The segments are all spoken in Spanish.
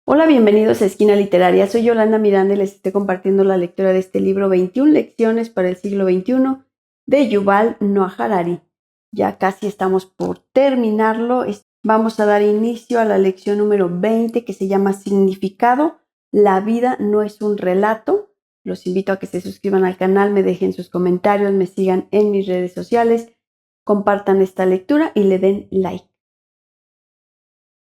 Hola, bienvenidos a Esquina Literaria. Soy Yolanda Miranda y les estoy compartiendo la lectura de este libro 21 lecciones para el siglo XXI de Yuval Noah Harari. Ya casi estamos por terminarlo. Vamos a dar inicio a la lección número 20 que se llama Significado. La vida no es un relato. Los invito a que se suscriban al canal, me dejen sus comentarios, me sigan en mis redes sociales, compartan esta lectura y le den like.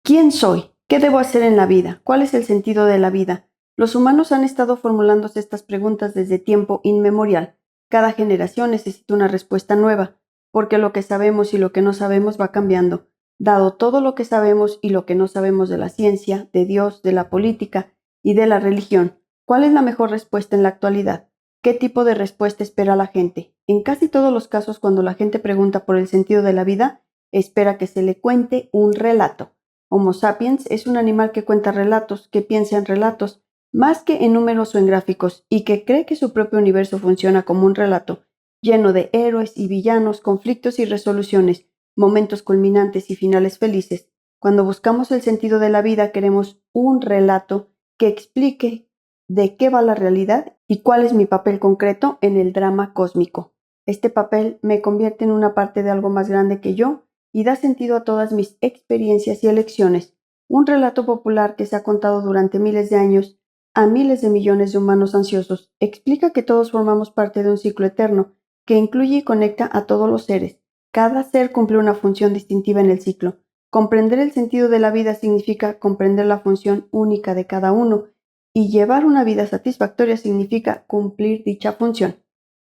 ¿Quién soy? ¿Qué debo hacer en la vida? ¿Cuál es el sentido de la vida? Los humanos han estado formulándose estas preguntas desde tiempo inmemorial. Cada generación necesita una respuesta nueva, porque lo que sabemos y lo que no sabemos va cambiando. Dado todo lo que sabemos y lo que no sabemos de la ciencia, de Dios, de la política y de la religión, ¿cuál es la mejor respuesta en la actualidad? ¿Qué tipo de respuesta espera la gente? En casi todos los casos, cuando la gente pregunta por el sentido de la vida, espera que se le cuente un relato. Homo sapiens es un animal que cuenta relatos, que piensa en relatos, más que en números o en gráficos, y que cree que su propio universo funciona como un relato, lleno de héroes y villanos, conflictos y resoluciones, momentos culminantes y finales felices. Cuando buscamos el sentido de la vida, queremos un relato que explique de qué va la realidad y cuál es mi papel concreto en el drama cósmico. Este papel me convierte en una parte de algo más grande que yo, y da sentido a todas mis experiencias y elecciones. Un relato popular que se ha contado durante miles de años a miles de millones de humanos ansiosos explica que todos formamos parte de un ciclo eterno que incluye y conecta a todos los seres. Cada ser cumple una función distintiva en el ciclo. Comprender el sentido de la vida significa comprender la función única de cada uno, y llevar una vida satisfactoria significa cumplir dicha función.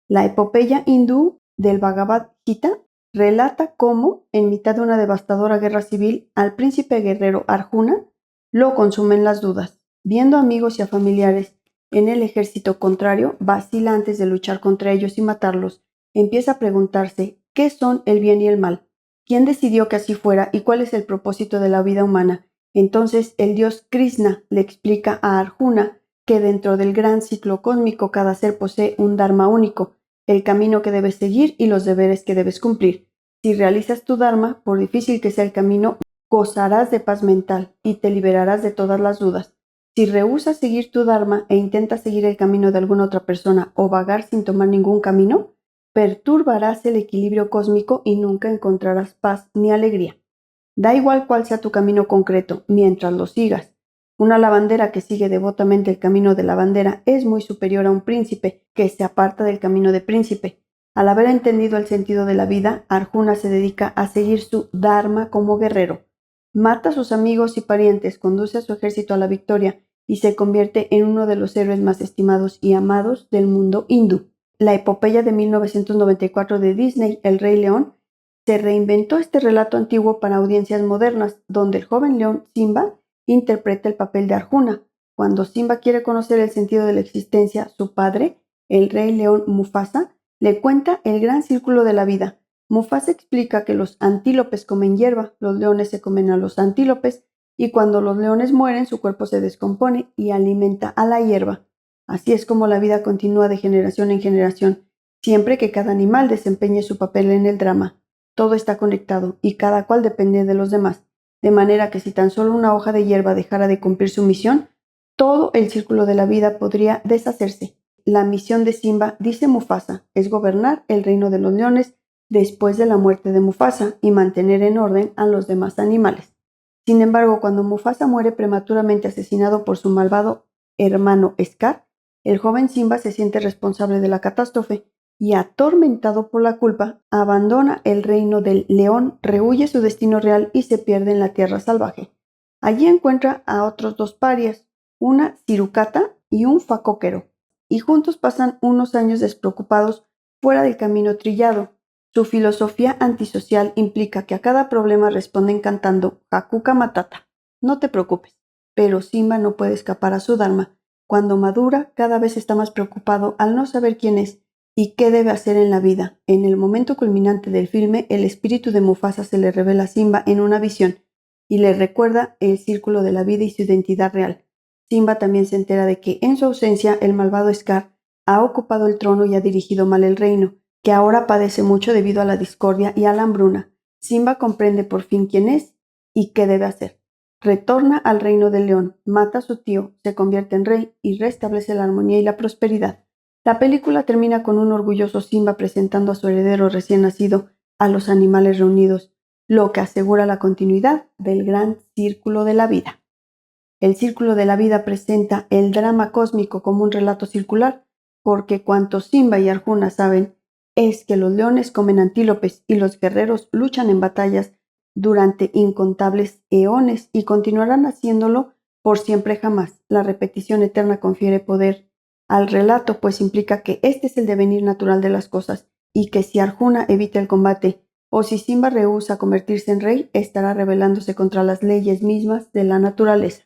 La epopeya hindú del Bhagavad Gita relata cómo, en mitad de una devastadora guerra civil, al príncipe guerrero Arjuna lo consumen las dudas. Viendo amigos y a familiares en el ejército contrario, vacila antes de luchar contra ellos y matarlos. Empieza a preguntarse qué son el bien y el mal, quién decidió que así fuera y cuál es el propósito de la vida humana. Entonces el dios Krishna le explica a Arjuna que dentro del gran ciclo cósmico cada ser posee un dharma único, el camino que debes seguir y los deberes que debes cumplir. Si realizas tu dharma, por difícil que sea el camino, gozarás de paz mental y te liberarás de todas las dudas. Si rehusas seguir tu dharma e intentas seguir el camino de alguna otra persona o vagar sin tomar ningún camino, perturbarás el equilibrio cósmico y nunca encontrarás paz ni alegría. Da igual cuál sea tu camino concreto, mientras lo sigas. Una lavandera que sigue devotamente el camino de lavandera es muy superior a un príncipe que se aparta del camino de príncipe. Al haber entendido el sentido de la vida, Arjuna se dedica a seguir su dharma como guerrero. Mata a sus amigos y parientes, conduce a su ejército a la victoria y se convierte en uno de los héroes más estimados y amados del mundo hindú. La epopeya de 1994 de Disney, El Rey León, se reinventó este relato antiguo para audiencias modernas, donde el joven león Simba interpreta el papel de Arjuna. Cuando Simba quiere conocer el sentido de la existencia, su padre, el rey león Mufasa, le cuenta el gran círculo de la vida. Mufasa explica que los antílopes comen hierba, los leones se comen a los antílopes, y cuando los leones mueren su cuerpo se descompone y alimenta a la hierba. Así es como la vida continúa de generación en generación, siempre que cada animal desempeñe su papel en el drama. Todo está conectado y cada cual depende de los demás, de manera que si tan solo una hoja de hierba dejara de cumplir su misión, todo el círculo de la vida podría deshacerse. La misión de Simba, dice Mufasa, es gobernar el reino de los leones después de la muerte de Mufasa y mantener en orden a los demás animales. Sin embargo, cuando Mufasa muere prematuramente asesinado por su malvado hermano Scar, el joven Simba se siente responsable de la catástrofe y, atormentado por la culpa, abandona el reino del león, rehúye su destino real y se pierde en la tierra salvaje. Allí encuentra a otros dos parias, una cirucata y un facóquero, y juntos pasan unos años despreocupados fuera del camino trillado. Su filosofía antisocial implica que a cada problema responden cantando Hakuna Matata, no te preocupes, pero Simba no puede escapar a su dharma. Cuando madura, cada vez está más preocupado al no saber quién es y qué debe hacer en la vida. En el momento culminante del filme, el espíritu de Mufasa se le revela a Simba en una visión y le recuerda el círculo de la vida y su identidad real. Simba también se entera de que, en su ausencia, el malvado Scar ha ocupado el trono y ha dirigido mal el reino, que ahora padece mucho debido a la discordia y a la hambruna. Simba comprende por fin quién es y qué debe hacer. retorna al reino del león, mata a su tío, se convierte en rey y restablece la armonía y la prosperidad. La película termina con un orgulloso Simba presentando a su heredero recién nacido a los animales reunidos, lo que asegura la continuidad del gran círculo de la vida. El círculo de la vida presenta el drama cósmico como un relato circular, porque cuanto Simba y Arjuna saben es que los leones comen antílopes y los guerreros luchan en batallas durante incontables eones y continuarán haciéndolo por siempre jamás. La repetición eterna confiere poder al relato, pues implica que este es el devenir natural de las cosas y que si Arjuna evita el combate o si Simba rehúsa convertirse en rey, estará rebelándose contra las leyes mismas de la naturaleza.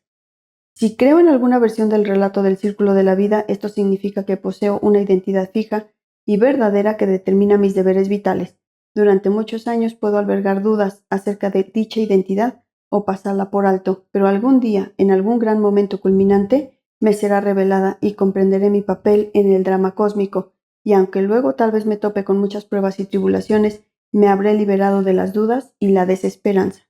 Si creo en alguna versión del relato del círculo de la vida, esto significa que poseo una identidad fija y verdadera que determina mis deberes vitales. Durante muchos años puedo albergar dudas acerca de dicha identidad o pasarla por alto, pero algún día, en algún gran momento culminante, me será revelada y comprenderé mi papel en el drama cósmico, y aunque luego tal vez me tope con muchas pruebas y tribulaciones, me habré liberado de las dudas y la desesperanza.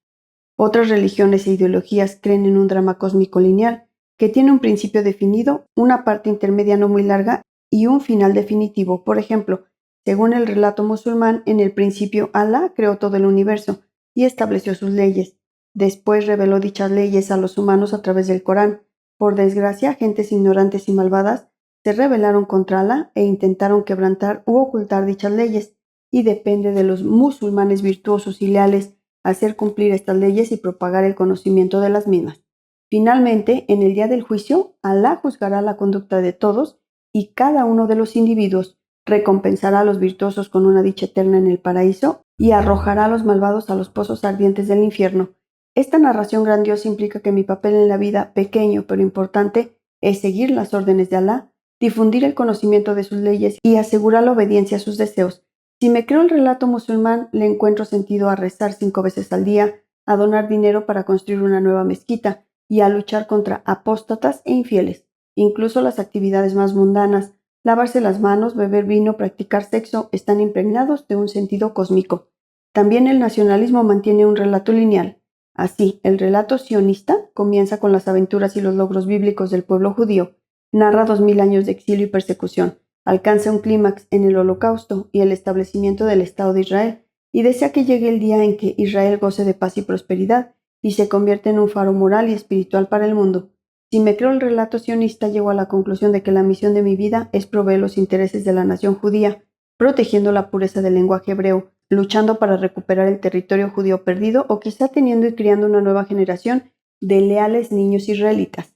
Otras religiones e ideologías creen en un drama cósmico lineal, que tiene un principio definido, una parte intermedia no muy larga y un final definitivo. Por ejemplo, según el relato musulmán, en el principio Alá creó todo el universo y estableció sus leyes. Después reveló dichas leyes a los humanos a través del Corán. Por desgracia, gentes ignorantes y malvadas se rebelaron contra Alá e intentaron quebrantar u ocultar dichas leyes, y depende de los musulmanes virtuosos y leales hacer cumplir estas leyes y propagar el conocimiento de las mismas. Finalmente, en el día del juicio, Alá juzgará la conducta de todos y cada uno de los individuos, recompensará a los virtuosos con una dicha eterna en el paraíso y arrojará a los malvados a los pozos ardientes del infierno. Esta narración grandiosa implica que mi papel en la vida, pequeño pero importante, es seguir las órdenes de Alá, difundir el conocimiento de sus leyes y asegurar la obediencia a sus deseos. Si me creo el relato musulmán, le encuentro sentido a rezar 5 veces al día, a donar dinero para construir una nueva mezquita y a luchar contra apóstatas e infieles. Incluso las actividades más mundanas, lavarse las manos, beber vino, practicar sexo, están impregnados de un sentido cósmico. También el nacionalismo mantiene un relato lineal. Así, el relato sionista comienza con las aventuras y los logros bíblicos del pueblo judío, narra 2000 años de exilio y persecución, alcanza un clímax en el Holocausto y el establecimiento del Estado de Israel, y desea que llegue el día en que Israel goce de paz y prosperidad y se convierte en un faro moral y espiritual para el mundo. Si me creo el relato sionista, llego a la conclusión de que la misión de mi vida es proveer los intereses de la nación judía, protegiendo la pureza del lenguaje hebreo, luchando para recuperar el territorio judío perdido o quizá teniendo y criando una nueva generación de leales niños israelitas.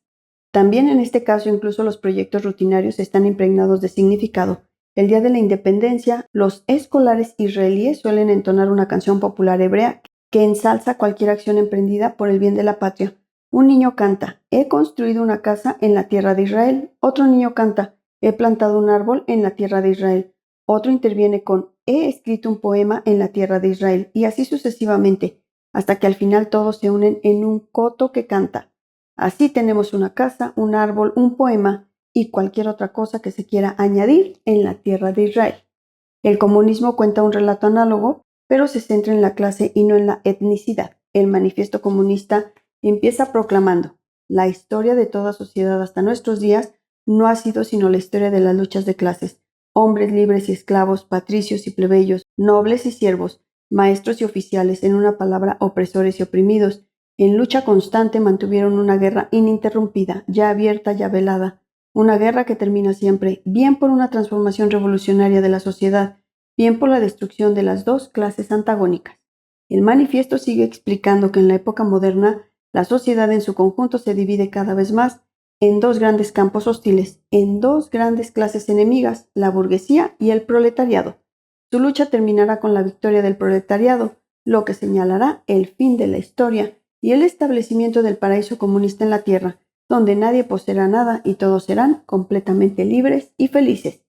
También en este caso incluso los proyectos rutinarios están impregnados de significado. El día de la independencia, los escolares israelíes suelen entonar una canción popular hebrea que ensalza cualquier acción emprendida por el bien de la patria. Un niño canta, he construido una casa en la tierra de Israel. Otro niño canta, he plantado un árbol en la tierra de Israel. Otro interviene con, he escrito un poema en la tierra de Israel. Y así sucesivamente, hasta que al final todos se unen en un coto que canta. Así tenemos una casa, un árbol, un poema y cualquier otra cosa que se quiera añadir en la tierra de Israel. El comunismo cuenta un relato análogo, pero se centra en la clase y no en la etnicidad. El manifiesto comunista empieza proclamando: la historia de toda sociedad hasta nuestros días no ha sido sino la historia de las luchas de clases, hombres libres y esclavos, patricios y plebeyos, nobles y siervos, maestros y oficiales, en una palabra, opresores y oprimidos. En lucha constante mantuvieron una guerra ininterrumpida, ya abierta, ya velada, una guerra que termina siempre, bien por una transformación revolucionaria de la sociedad, bien por la destrucción de las dos clases antagónicas. El manifiesto sigue explicando que en la época moderna la sociedad en su conjunto se divide cada vez más en dos grandes campos hostiles, en dos grandes clases enemigas, la burguesía y el proletariado. Su lucha terminará con la victoria del proletariado, lo que señalará el fin de la historia y el establecimiento del paraíso comunista en la tierra, donde nadie poseerá nada y todos serán completamente libres y felices.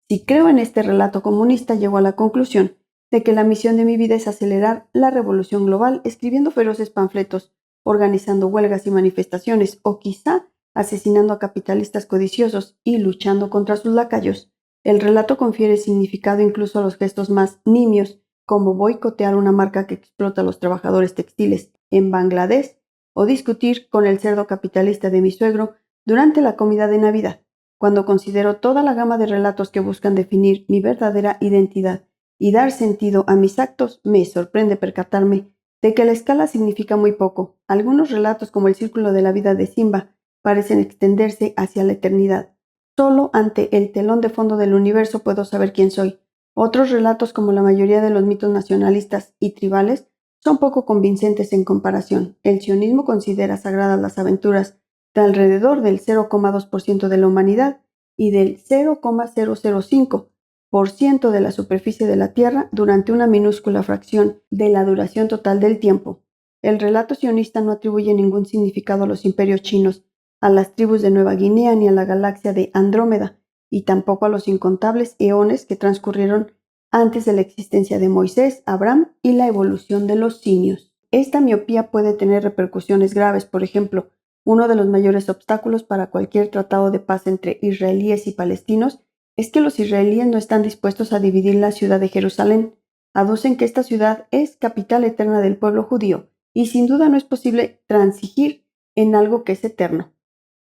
Si creo en este relato comunista, llego a la conclusión de que la misión de mi vida es acelerar la revolución global escribiendo feroces panfletos, organizando huelgas y manifestaciones, o quizá asesinando a capitalistas codiciosos y luchando contra sus lacayos. El relato confiere significado incluso a los gestos más nimios, como boicotear una marca que explota a los trabajadores textiles en Bangladesh o discutir con el cerdo capitalista de mi suegro durante la comida de Navidad. Cuando considero toda la gama de relatos que buscan definir mi verdadera identidad y dar sentido a mis actos, me sorprende percatarme de que la escala significa muy poco. Algunos relatos, como el círculo de la vida de Simba, parecen extenderse hacia la eternidad. Solo ante el telón de fondo del universo puedo saber quién soy. Otros relatos, como la mayoría de los mitos nacionalistas y tribales, son poco convincentes en comparación. El sionismo considera sagradas las aventuras de alrededor del 0,2% de la humanidad y del 0,005% de la superficie de la Tierra durante una minúscula fracción de la duración total del tiempo. El relato sionista no atribuye ningún significado a los imperios chinos, a las tribus de Nueva Guinea ni a la galaxia de Andrómeda, y tampoco a los incontables eones que transcurrieron antes de la existencia de Moisés, Abraham y la evolución de los simios. Esta miopía puede tener repercusiones graves. Por ejemplo, uno de los mayores obstáculos para cualquier tratado de paz entre israelíes y palestinos es que los israelíes no están dispuestos a dividir la ciudad de Jerusalén. Aducen que esta ciudad es capital eterna del pueblo judío y sin duda no es posible transigir en algo que es eterno.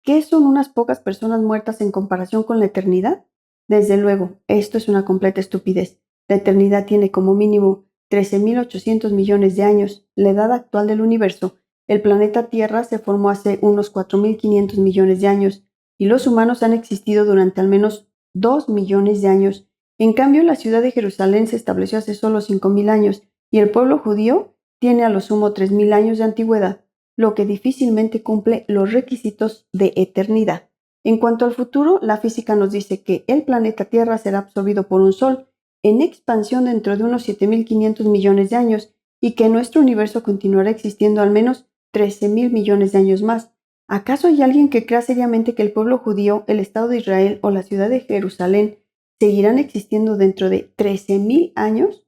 ¿Qué son unas pocas personas muertas en comparación con la eternidad? Desde luego, esto es una completa estupidez. La eternidad tiene como mínimo 13.800 millones de años, la edad actual del universo. El planeta Tierra se formó hace unos 4.500 millones de años y los humanos han existido durante al menos 2 millones de años. En cambio, la ciudad de Jerusalén se estableció hace solo 5.000 años y el pueblo judío tiene a lo sumo 3.000 años de antigüedad, lo que difícilmente cumple los requisitos de eternidad. En cuanto al futuro, la física nos dice que el planeta Tierra será absorbido por un sol en expansión dentro de unos 7.500 millones de años y que nuestro universo continuará existiendo al menos 13.000 millones de años más. ¿Acaso hay alguien que crea seriamente que el pueblo judío, el Estado de Israel o la ciudad de Jerusalén seguirán existiendo dentro de 13.000 años?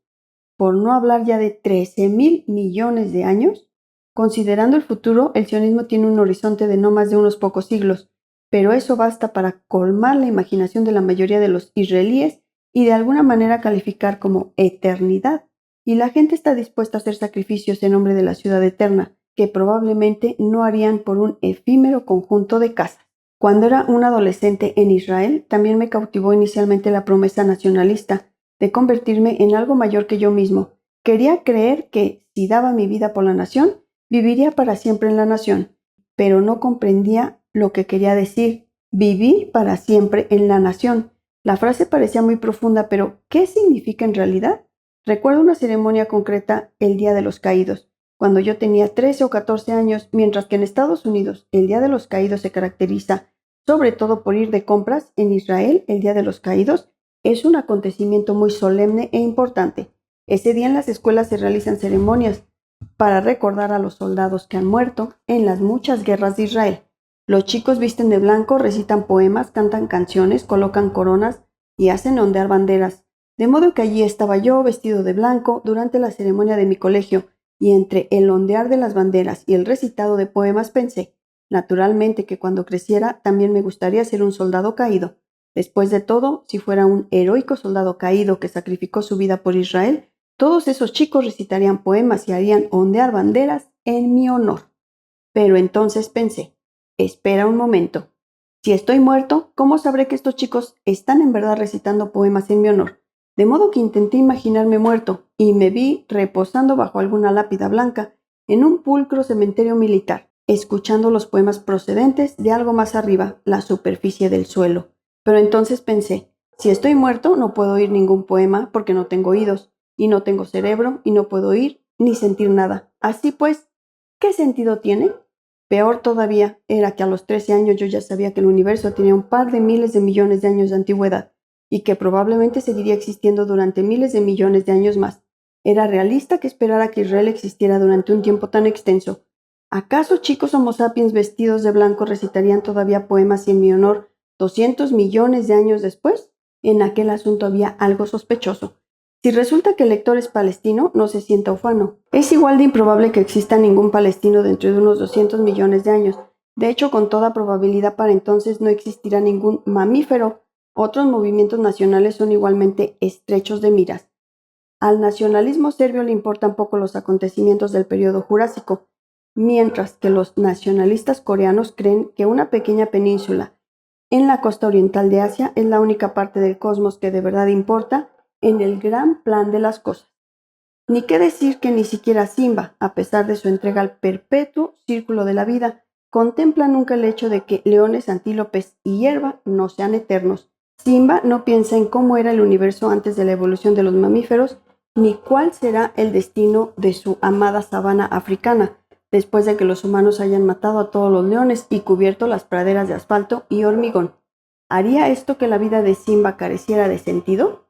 Por no hablar ya de 13.000 millones de años. Considerando el futuro, el sionismo tiene un horizonte de no más de unos pocos siglos, pero eso basta para colmar la imaginación de la mayoría de los israelíes y de alguna manera calificar como eternidad. Y la gente está dispuesta a hacer sacrificios en nombre de la ciudad eterna, que probablemente no harían por un efímero conjunto de casas. Cuando era un adolescente en Israel, también me cautivó inicialmente la promesa nacionalista de convertirme en algo mayor que yo mismo. Quería creer que, si daba mi vida por la nación, viviría para siempre en la nación, pero no comprendía lo que quería decir, vivir para siempre en la nación. La frase parecía muy profunda, pero ¿qué significa en realidad? Recuerdo una ceremonia concreta el Día de los Caídos, cuando yo tenía 13 o 14 años, mientras que en Estados Unidos el Día de los Caídos se caracteriza sobre todo por ir de compras. En Israel el Día de los Caídos es un acontecimiento muy solemne e importante. Ese día en las escuelas se realizan ceremonias para recordar a los soldados que han muerto en las muchas guerras de Israel. Los chicos visten de blanco, recitan poemas, cantan canciones, colocan coronas y hacen ondear banderas. De modo que allí estaba yo, vestido de blanco, durante la ceremonia de mi colegio, y entre el ondear de las banderas y el recitado de poemas pensé, naturalmente, que cuando creciera también me gustaría ser un soldado caído. Después de todo, si fuera un heroico soldado caído que sacrificó su vida por Israel, todos esos chicos recitarían poemas y harían ondear banderas en mi honor. Pero entonces pensé, espera un momento. Si estoy muerto, ¿cómo sabré que estos chicos están en verdad recitando poemas en mi honor? De modo que intenté imaginarme muerto y me vi reposando bajo alguna lápida blanca en un pulcro cementerio militar, escuchando los poemas procedentes de algo más arriba, la superficie del suelo. Pero entonces pensé, si estoy muerto no puedo oír ningún poema porque no tengo oídos, y no tengo cerebro, y no puedo oír ni sentir nada. Así pues, ¿qué sentido tiene? Peor todavía era que a los 13 años yo ya sabía que el universo tenía un par de miles de millones de años de antigüedad, y que probablemente seguiría existiendo durante miles de millones de años más. Era realista que esperara que Israel existiera durante un tiempo tan extenso. ¿Acaso chicos Homo sapiens vestidos de blanco recitarían todavía poemas en mi honor 200 millones de años después? En aquel asunto había algo sospechoso. Si resulta que el lector es palestino, no se sienta ufano. Es igual de improbable que exista ningún palestino dentro de unos 200 millones de años. De hecho, con toda probabilidad para entonces no existirá ningún mamífero. Otros movimientos nacionales son igualmente estrechos de miras. Al nacionalismo serbio le importan poco los acontecimientos del periodo Jurásico. mientras que los nacionalistas coreanos creen que una pequeña península en la costa oriental de Asia es la única parte del cosmos que de verdad importa en el gran plan de las cosas. Ni qué decir que ni siquiera Simba, a pesar de su entrega al perpetuo círculo de la vida, contempla nunca el hecho de que leones, antílopes y hierba no sean eternos. Simba no piensa en cómo era el universo antes de la evolución de los mamíferos, ni cuál será el destino de su amada sabana africana, después de que los humanos hayan matado a todos los leones y cubierto las praderas de asfalto y hormigón. ¿Haría esto que la vida de Simba careciera de sentido?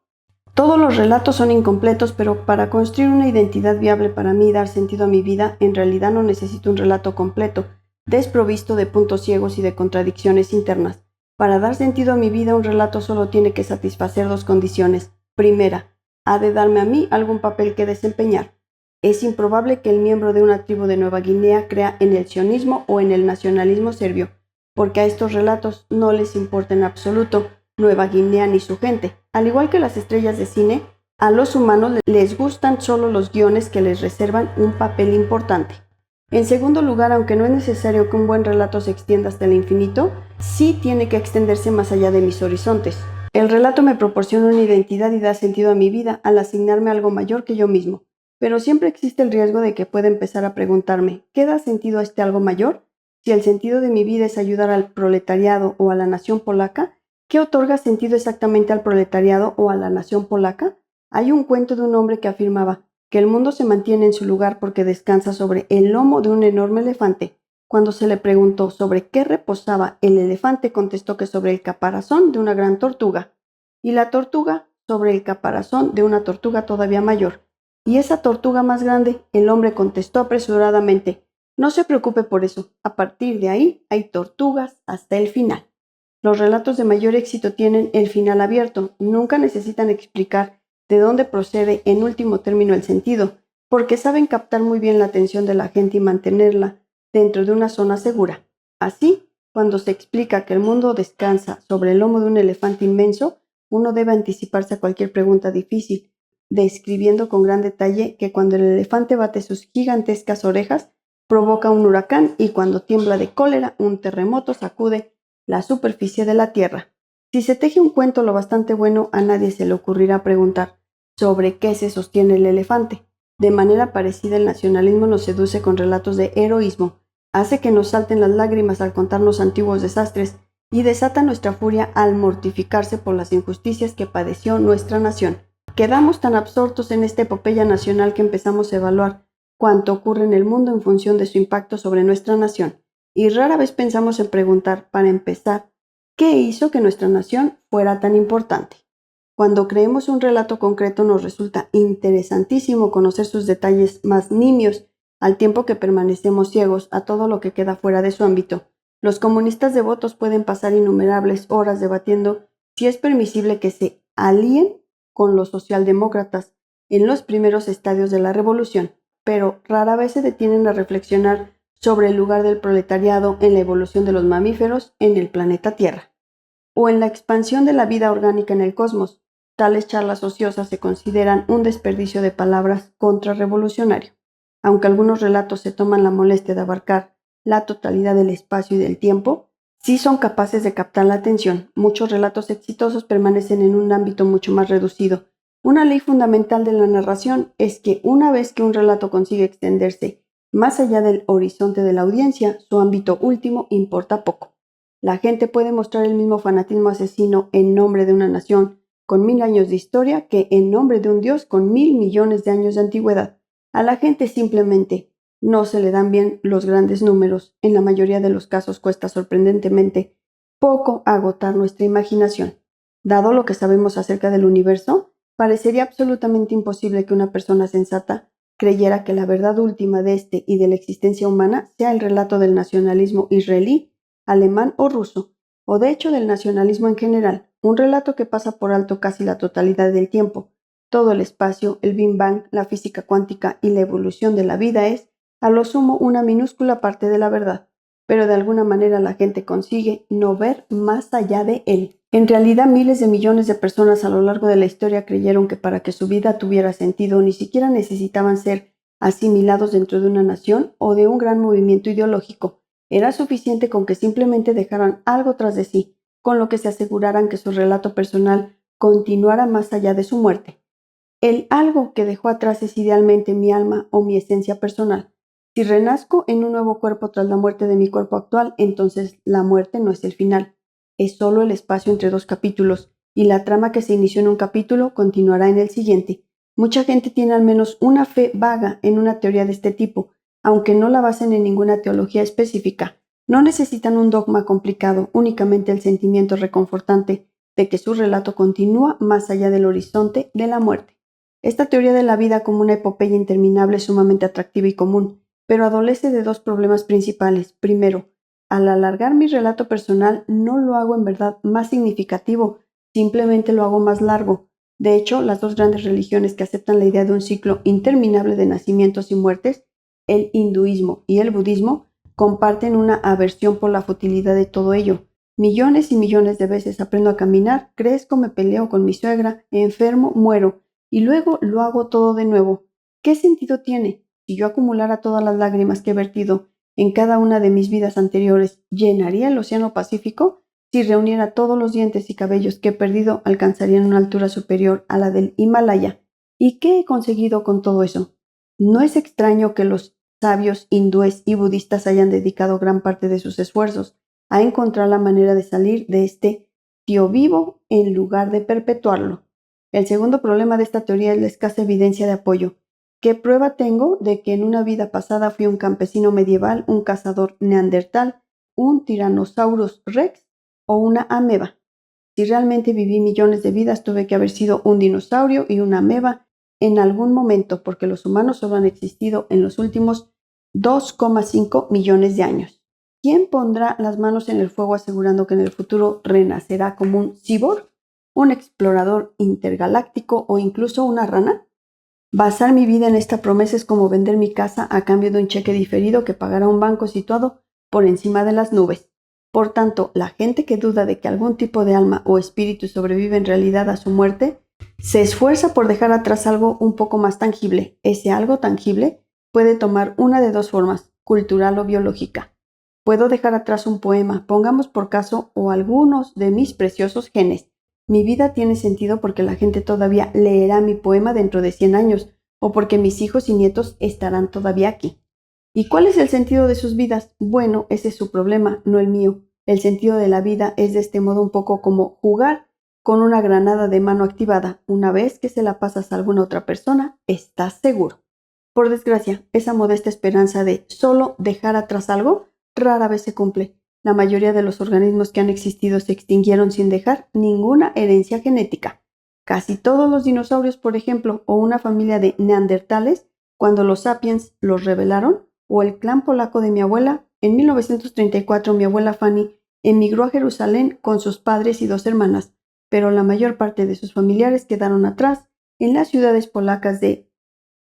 Todos los relatos son incompletos, pero para construir una identidad viable para mí y dar sentido a mi vida, en realidad no necesito un relato completo, desprovisto de puntos ciegos y de contradicciones internas. Para dar sentido a mi vida, un relato solo tiene que satisfacer dos condiciones. Primera, ha de darme a mí algún papel que desempeñar. Es improbable que el miembro de una tribu de Nueva Guinea crea en el sionismo o en el nacionalismo serbio, porque a estos relatos no les importa en absoluto Nueva Guinea ni su gente. Al igual que las estrellas de cine, a los humanos les gustan solo los guiones que les reservan un papel importante. En segundo lugar, aunque no es necesario que un buen relato se extienda hasta el infinito, sí tiene que extenderse más allá de mis horizontes. El relato me proporciona una identidad y da sentido a mi vida al asignarme algo mayor que yo mismo, pero siempre existe el riesgo de que pueda empezar a preguntarme, ¿qué da sentido a este algo mayor? Si el sentido de mi vida es ayudar al proletariado o a la nación polaca, ¿qué otorga sentido exactamente al proletariado o a la nación polaca? Hay un cuento de un hombre que afirmaba que el mundo se mantiene en su lugar porque descansa sobre el lomo de un enorme elefante. Cuando se le preguntó sobre qué reposaba, el elefante contestó que sobre el caparazón de una gran tortuga, y la tortuga sobre el caparazón de una tortuga todavía mayor. Y esa tortuga más grande, el hombre contestó apresuradamente, no se preocupe por eso, a partir de ahí hay tortugas hasta el final. Los relatos de mayor éxito tienen el final abierto, nunca necesitan explicar de dónde procede en último término el sentido, porque saben captar muy bien la atención de la gente y mantenerla dentro de una zona segura. Así, cuando se explica que el mundo descansa sobre el lomo de un elefante inmenso, uno debe anticiparse a cualquier pregunta difícil, describiendo con gran detalle que cuando el elefante bate sus gigantescas orejas, provoca un huracán y cuando tiembla de cólera, un terremoto sacude la superficie de la Tierra. Si se teje un cuento lo bastante bueno, a nadie se le ocurrirá preguntar sobre qué se sostiene el elefante. De manera parecida, el nacionalismo nos seduce con relatos de heroísmo, hace que nos salten las lágrimas al contarnos antiguos desastres y desata nuestra furia al mortificarse por las injusticias que padeció nuestra nación. Quedamos tan absortos en esta epopeya nacional que empezamos a evaluar cuánto ocurre en el mundo en función de su impacto sobre nuestra nación. Y rara vez pensamos en preguntar, para empezar, ¿qué hizo que nuestra nación fuera tan importante? Cuando creemos un relato concreto nos resulta interesantísimo conocer sus detalles más nimios, al tiempo que permanecemos ciegos a todo lo que queda fuera de su ámbito. Los comunistas devotos pueden pasar innumerables horas debatiendo si es permisible que se alíen con los socialdemócratas en los primeros estadios de la revolución, pero rara vez se detienen a reflexionar sobre el lugar del proletariado en la evolución de los mamíferos en el planeta Tierra, o en la expansión de la vida orgánica en el cosmos. Tales charlas ociosas se consideran un desperdicio de palabras contrarrevolucionario. Aunque algunos relatos se toman la molestia de abarcar la totalidad del espacio y del tiempo, sí son capaces de captar la atención. Muchos relatos exitosos permanecen en un ámbito mucho más reducido. Una ley fundamental de la narración es que una vez que un relato consigue extenderse más allá del horizonte de la audiencia, su ámbito último importa poco. La gente puede mostrar el mismo fanatismo asesino en nombre de una nación con 1000 años de historia que en nombre de un dios con 1000 millones de años de antigüedad. A la gente simplemente no se le dan bien los grandes números. En la mayoría de los casos cuesta sorprendentemente poco agotar nuestra imaginación. Dado lo que sabemos acerca del universo, parecería absolutamente imposible que una persona sensata creyera que la verdad última de este y de la existencia humana sea el relato del nacionalismo israelí, alemán o ruso, o de hecho del nacionalismo en general, un relato que pasa por alto casi la totalidad del tiempo. Todo el espacio, el Big Bang, la física cuántica y la evolución de la vida es, a lo sumo, una minúscula parte de la verdad, pero de alguna manera la gente consigue no ver más allá de él. En realidad, miles de millones de personas a lo largo de la historia creyeron que para que su vida tuviera sentido ni siquiera necesitaban ser asimilados dentro de una nación o de un gran movimiento ideológico. Era suficiente con que simplemente dejaran algo tras de sí, con lo que se aseguraran que su relato personal continuara más allá de su muerte. El algo que dejó atrás es idealmente mi alma o mi esencia personal. Si renazco en un nuevo cuerpo tras la muerte de mi cuerpo actual, entonces la muerte no es el final, es solo el espacio entre dos capítulos, y la trama que se inició en un capítulo continuará en el siguiente. Mucha gente tiene al menos una fe vaga en una teoría de este tipo, aunque no la basen en ninguna teología específica. No necesitan un dogma complicado, únicamente el sentimiento reconfortante de que su relato continúa más allá del horizonte de la muerte. Esta teoría de la vida como una epopeya interminable es sumamente atractiva y común, pero adolece de dos problemas principales. Primero, al alargar mi relato personal no lo hago en verdad más significativo, simplemente lo hago más largo. De hecho, las dos grandes religiones que aceptan la idea de un ciclo interminable de nacimientos y muertes, el hinduismo y el budismo, comparten una aversión por la futilidad de todo ello. Millones y millones de veces aprendo a caminar, crezco, me peleo con mi suegra, enfermo, muero, y luego lo hago todo de nuevo. ¿Qué sentido tiene? Si yo acumulara todas las lágrimas que he vertido en cada una de mis vidas anteriores, ¿llenaría el océano Pacífico? Si reuniera todos los dientes y cabellos que he perdido, alcanzarían una altura superior a la del Himalaya. ¿Y qué he conseguido con todo eso? No es extraño que los sabios hindúes y budistas hayan dedicado gran parte de sus esfuerzos a encontrar la manera de salir de este tío vivo en lugar de perpetuarlo. El segundo problema de esta teoría es la escasa evidencia de apoyo. ¿Qué prueba tengo de que en una vida pasada fui un campesino medieval, un cazador neandertal, un Tyrannosaurus rex o una ameba? Si realmente viví millones de vidas, tuve que haber sido un dinosaurio y una ameba en algún momento, porque los humanos solo han existido en los últimos 2,5 millones de años. ¿Quién pondrá las manos en el fuego asegurando que en el futuro renacerá como un cyborg, un explorador intergaláctico o incluso una rana? Basar mi vida en esta promesa es como vender mi casa a cambio de un cheque diferido que pagará un banco situado por encima de las nubes. Por tanto, la gente que duda de que algún tipo de alma o espíritu sobrevive en realidad a su muerte, se esfuerza por dejar atrás algo un poco más tangible. Ese algo tangible puede tomar una de dos formas, cultural o biológica. Puedo dejar atrás un poema, pongamos por caso, o algunos de mis preciosos genes. Mi vida tiene sentido porque la gente todavía leerá mi poema dentro de 100 años, o porque mis hijos y nietos estarán todavía aquí. ¿Y cuál es el sentido de sus vidas? Bueno, ese es su problema, no el mío. El sentido de la vida es de este modo un poco como jugar con una granada de mano activada. Una vez que se la pasas a alguna otra persona, estás seguro. Por desgracia, esa modesta esperanza de solo dejar atrás algo rara vez se cumple. La mayoría de los organismos que han existido se extinguieron sin dejar ninguna herencia genética. Casi todos los dinosaurios, por ejemplo, o una familia de neandertales, cuando los sapiens los revelaron, o el clan polaco de mi abuela, en 1934 mi abuela Fanny emigró a Jerusalén con sus padres y dos hermanas, pero la mayor parte de sus familiares quedaron atrás en las ciudades polacas de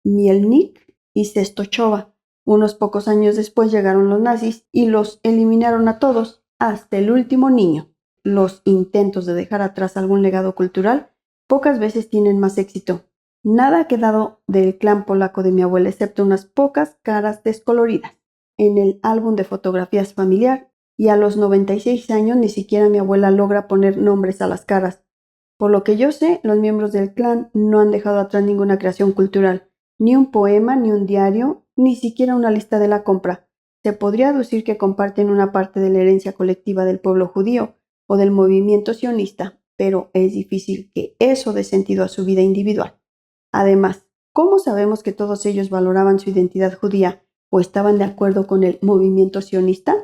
Mielnik y Częstochowa. Unos pocos años después llegaron los nazis y los eliminaron a todos, hasta el último niño. Los intentos de dejar atrás algún legado cultural pocas veces tienen más éxito. Nada ha quedado del clan polaco de mi abuela excepto unas pocas caras descoloridas en el álbum de fotografías familiar, y a los 96 años ni siquiera mi abuela logra poner nombres a las caras. Por lo que yo sé, los miembros del clan no han dejado atrás ninguna creación cultural, ni un poema, ni un diario, ni siquiera una lista de la compra. Se podría aducir que comparten una parte de la herencia colectiva del pueblo judío o del movimiento sionista, pero es difícil que eso dé sentido a su vida individual. Además, ¿cómo sabemos que todos ellos valoraban su identidad judía o estaban de acuerdo con el movimiento sionista?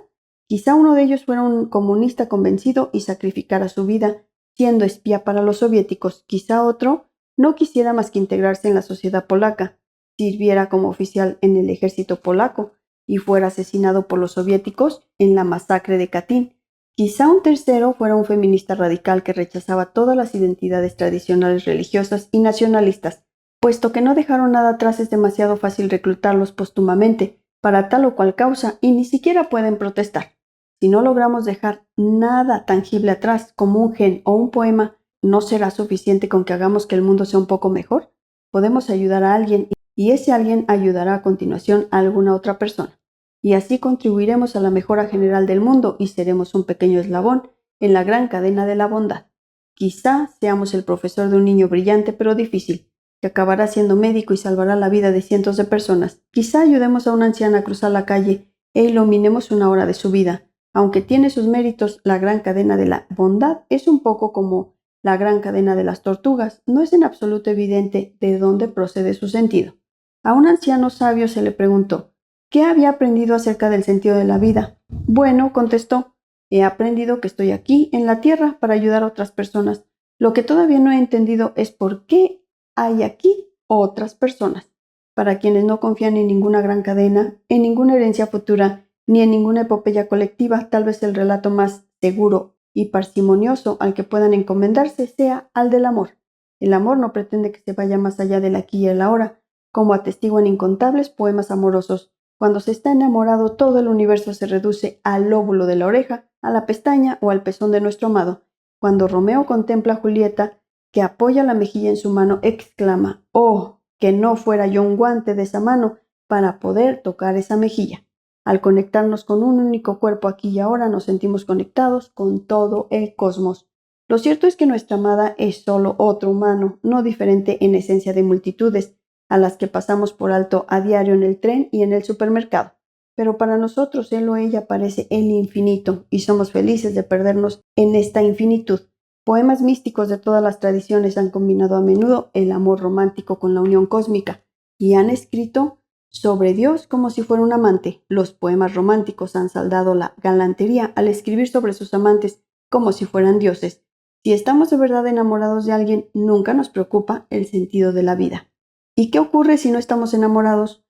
Quizá uno de ellos fuera un comunista convencido y sacrificara su vida siendo espía para los soviéticos. Quizá otro no quisiera más que integrarse en la sociedad polaca, sirviera como oficial en el ejército polaco y fuera asesinado por los soviéticos en la masacre de Katyn. Quizá un tercero fuera un feminista radical que rechazaba todas las identidades tradicionales religiosas y nacionalistas. Puesto que no dejaron nada atrás, es demasiado fácil reclutarlos póstumamente para tal o cual causa y ni siquiera pueden protestar. Si no logramos dejar nada tangible atrás, como un gen o un poema, ¿no será suficiente con que hagamos que el mundo sea un poco mejor? Podemos ayudar a alguien y ese alguien ayudará a continuación a alguna otra persona. Y así contribuiremos a la mejora general del mundo y seremos un pequeño eslabón en la gran cadena de la bondad. Quizá seamos el profesor de un niño brillante pero difícil, que acabará siendo médico y salvará la vida de cientos de personas. Quizá ayudemos a una anciana a cruzar la calle e iluminemos una hora de su vida. Aunque tiene sus méritos, la gran cadena de la bondad es un poco como la gran cadena de las tortugas. No es en absoluto evidente de dónde procede su sentido. A un anciano sabio se le preguntó, ¿qué había aprendido acerca del sentido de la vida? Bueno, contestó, he aprendido que estoy aquí, en la tierra, para ayudar a otras personas. Lo que todavía no he entendido es por qué hay aquí otras personas. Para quienes no confían en ninguna gran cadena, en ninguna herencia futura, ni en ninguna epopeya colectiva, tal vez el relato más seguro y parsimonioso al que puedan encomendarse sea al del amor. El amor no pretende que se vaya más allá del aquí y el ahora, como atestiguan incontables poemas amorosos. Cuando se está enamorado, todo el universo se reduce al lóbulo de la oreja, a la pestaña o al pezón de nuestro amado. Cuando Romeo contempla a Julieta, que apoya la mejilla en su mano, exclama, «Oh, que no fuera yo un guante de esa mano para poder tocar esa mejilla». Al conectarnos con un único cuerpo aquí y ahora, nos sentimos conectados con todo el cosmos. Lo cierto es que nuestra amada es solo otro humano, no diferente en esencia de multitudes, a las que pasamos por alto a diario en el tren y en el supermercado. Pero para nosotros él o ella parece el infinito y somos felices de perdernos en esta infinitud. Poemas místicos de todas las tradiciones han combinado a menudo el amor romántico con la unión cósmica y han escrito sobre Dios como si fuera un amante. Los poemas románticos han saldado la galantería al escribir sobre sus amantes como si fueran dioses. Si estamos de verdad enamorados de alguien, nunca nos preocupa el sentido de la vida. ¿Y qué ocurre si no estamos enamorados?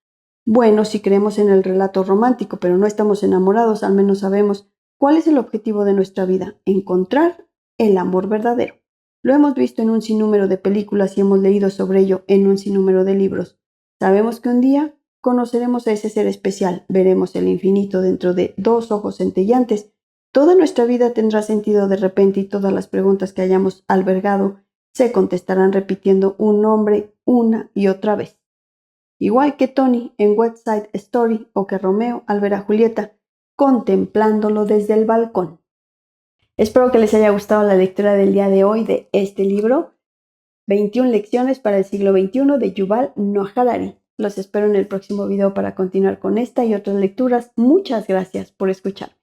Bueno, si creemos en el relato romántico, pero no estamos enamorados, al menos sabemos cuál es el objetivo de nuestra vida: encontrar el amor verdadero. Lo hemos visto en un sinnúmero de películas y hemos leído sobre ello en un sinnúmero de libros. Sabemos que un día conoceremos a ese ser especial, veremos el infinito dentro de dos ojos centellantes. Toda nuestra vida tendrá sentido de repente y todas las preguntas que hayamos albergado se contestarán repitiendo un nombre una y otra vez. Igual que Tony en West Side Story o que Romeo al ver a Julieta contemplándolo desde el balcón. Espero que les haya gustado la lectura del día de hoy de este libro, 21 lecciones para el siglo XXI de Yuval Noah Harari. Los espero en el próximo video para continuar con esta y otras lecturas. Muchas gracias por escuchar.